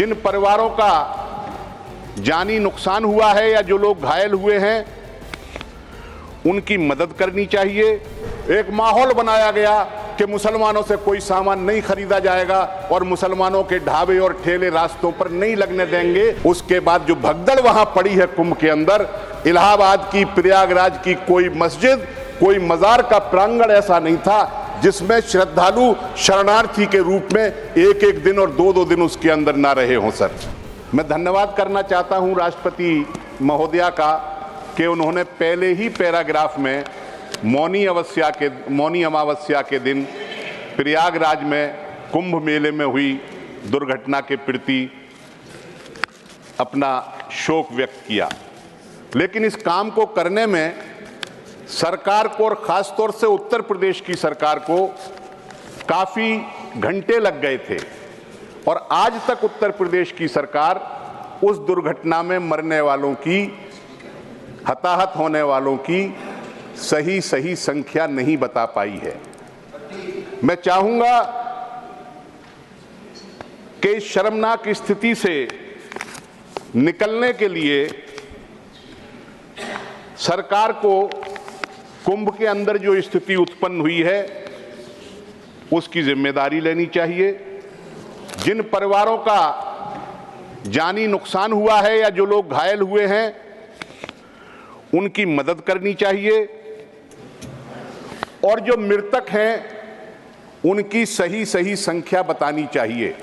जिन परिवारों का जानी नुकसान हुआ है या जो लोग घायल हुए हैं उनकी मदद करनी चाहिए। एक माहौल बनाया गया कि मुसलमानों से कोई सामान नहीं खरीदा जाएगा और मुसलमानों के ढाबे और ठेले रास्तों पर नहीं लगने देंगे। उसके बाद जो भगदड़ वहां पड़ी है कुंभ के अंदर, इलाहाबाद की, प्रयागराज की कोई मस्जिद, कोई मजार का प्रांगण ऐसा नहीं था जिसमें श्रद्धालु शरणार्थी के रूप में एक एक दिन और दो दो दिन उसके अंदर ना रहे हों। सर, मैं धन्यवाद करना चाहता हूं राष्ट्रपति महोदया का कि उन्होंने पहले ही पैराग्राफ में मौनी अमावस्या के दिन प्रयागराज में कुंभ मेले में हुई दुर्घटना के प्रति अपना शोक व्यक्त किया। लेकिन इस काम को करने में सरकार को और खासतौर से उत्तर प्रदेश की सरकार को काफी घंटे लग गए थे और आज तक उत्तर प्रदेश की सरकार उस दुर्घटना में मरने वालों की, हताहत होने वालों की सही संख्या नहीं बता पाई है। मैं चाहूंगा कि इस शर्मनाक स्थिति से निकलने के लिए सरकार को कुंभ के अंदर जो स्थिति उत्पन्न हुई है उसकी जिम्मेदारी लेनी चाहिए। जिन परिवारों का जानी नुकसान हुआ है या जो लोग घायल हुए हैं उनकी मदद करनी चाहिए और जो मृतक हैं उनकी सही संख्या बतानी चाहिए।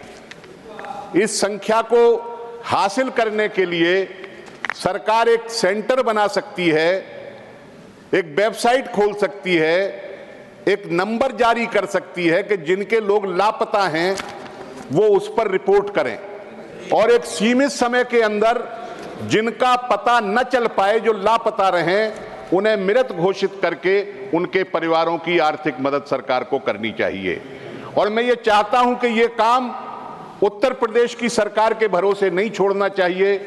इस संख्या को हासिल करने के लिए सरकार एक सेंटर बना सकती है, एक वेबसाइट खोल सकती है, एक नंबर जारी कर सकती है कि जिनके लोग लापता हैं वो उस पर रिपोर्ट करें और एक सीमित समय के अंदर जिनका पता न चल पाए, जो लापता रहें, उन्हें मृत घोषित करके उनके परिवारों की आर्थिक मदद सरकार को करनी चाहिए। और मैं ये चाहता हूं कि ये काम उत्तर प्रदेश की सरकार के भरोसे नहीं छोड़ना चाहिए,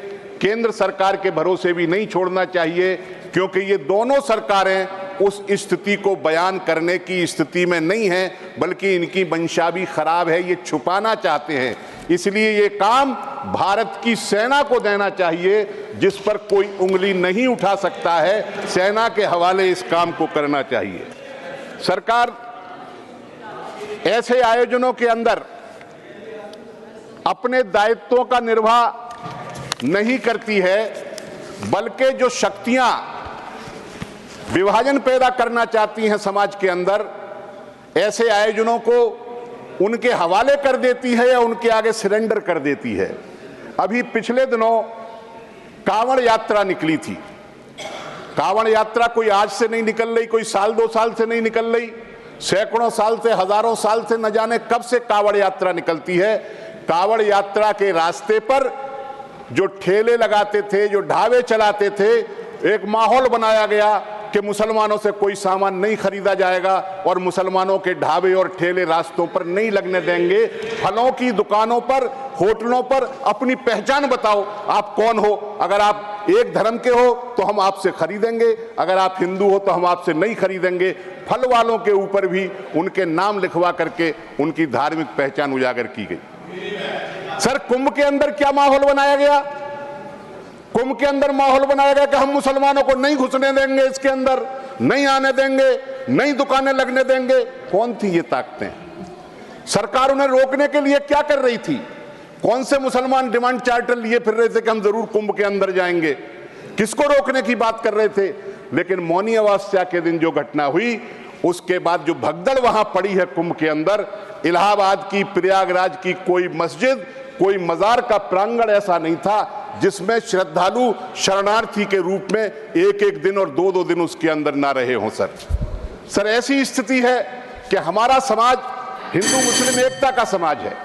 केंद्र सरकार के भरोसे भी नहीं छोड़ना चाहिए, क्योंकि ये दोनों सरकारें उस स्थिति को बयान करने की स्थिति में नहीं है, बल्कि इनकी मंशा भी खराब है, ये छुपाना चाहते हैं। इसलिए ये काम भारत की सेना को देना चाहिए, जिस पर कोई उंगली नहीं उठा सकता है। सेना के हवाले इस काम को करना चाहिए। सरकार ऐसे आयोजनों के अंदर अपने दायित्वों का निर्वाह नहीं करती है, बल्कि जो शक्तियां विभाजन पैदा करना चाहती हैं समाज के अंदर, ऐसे आयोजनों को उनके हवाले कर देती है या उनके आगे सरेंडर कर देती है। अभी पिछले दिनों कांवड़ यात्रा निकली थी। कांवड़ यात्रा कोई आज से नहीं निकल रही, कोई साल दो साल से नहीं निकल रही, सैकड़ों साल से, हजारों साल से, न जाने कब से कांवड़ यात्रा निकलती है। कांवड़ यात्रा के रास्ते पर जो ठेले लगाते थे, जो ढाबे चलाते थे, एक माहौल बनाया गया कि मुसलमानों से कोई सामान नहीं खरीदा जाएगा और मुसलमानों के ढाबे और ठेले रास्तों पर नहीं लगने देंगे। फलों की दुकानों पर, होटलों पर अपनी पहचान बताओ, आप कौन हो। अगर आप एक धर्म के हो तो हम आपसे खरीदेंगे, अगर आप हिंदू हो तो हम आपसे नहीं खरीदेंगे। फल वालों के ऊपर भी उनके नाम लिखवा करके उनकी धार्मिक पहचान उजागर की गई। सर, कुंभ के अंदर क्या माहौल बनाया गया? कुंभ के अंदर माहौल बनाया गया कि हम मुसलमानों को नहीं घुसने देंगे, इसके अंदर नहीं आने देंगे, नई दुकानें लगने देंगे। कौन थी ये ताकतें? सरकार उन्हें रोकने के लिए क्या कर रही थी? कौन से मुसलमान डिमांड चार्टर लिए फिर रहे थे कि हम जरूर कुंभ के अंदर जाएंगे? किसको रोकने की बात कर रहे थे? लेकिन मौनी अमावस्या के दिन जो घटना हुई, उसके बाद जो भगदड़ वहां पड़ी है कुंभ के अंदर, इलाहाबाद की, प्रयागराज की कोई मस्जिद, कोई मजार का प्रांगण ऐसा नहीं था जिसमें श्रद्धालु शरणार्थी के रूप में एक एक दिन और दो दो दिन उसके अंदर ना रहे हों। सर, ऐसी स्थिति है कि हमारा समाज हिंदू मुस्लिम एकता का समाज है।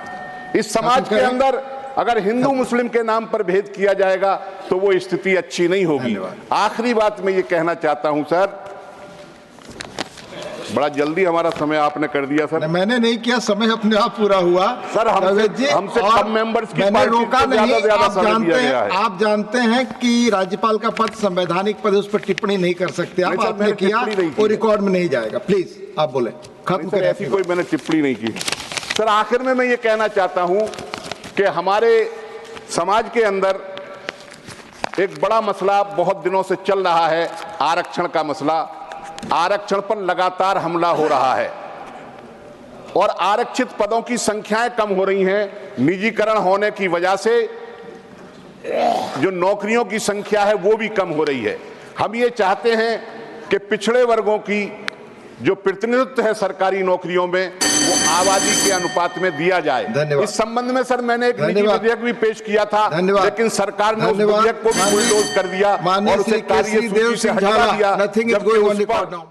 इस समाज के अंदर अगर हिंदू मुस्लिम के नाम पर भेद किया जाएगा तो वो स्थिति अच्छी नहीं होगी। आखिरी बात मैं ये कहना चाहता हूं सर, बड़ा जल्दी हमारा समय आपने कर दिया सर। मैंने नहीं किया, समय अपने आप पूरा हुआ सर। हमसे कम मेंबर्स की मैंने रोका नहीं। आप जानते हैं कि राज्यपाल का पद संवैधानिक पद है, उस पर टिप्पणी नहीं कर सकते आप। आपने किया, वो रिकॉर्ड में नहीं जाएगा। प्लीज आप बोले, खत्म करें। ऐसी कोई मैंने टिप्पणी नहीं की सर। आखिर में मैं ये कहना चाहता हूं कि हमारे समाज के अंदर एक बड़ा मसला बहुत दिनों से चल रहा है, आरक्षण का मसला। आरक्षण पर लगातार हमला हो रहा है और आरक्षित पदों की संख्याएं कम हो रही हैं। निजीकरण होने की वजह से जो नौकरियों की संख्या है वो भी कम हो रही है। हम ये चाहते हैं कि पिछड़े वर्गों की जो प्रतिनिधित्व है सरकारी नौकरियों में वो आबादी के अनुपात में दिया जाए। इस संबंध में सर मैंने एक निजी विधेयक भी पेश किया था, लेकिन सरकार ने उस विधेयक को भी बुलडोज कर दिया और उसे कार्यसूची से हटा दिया।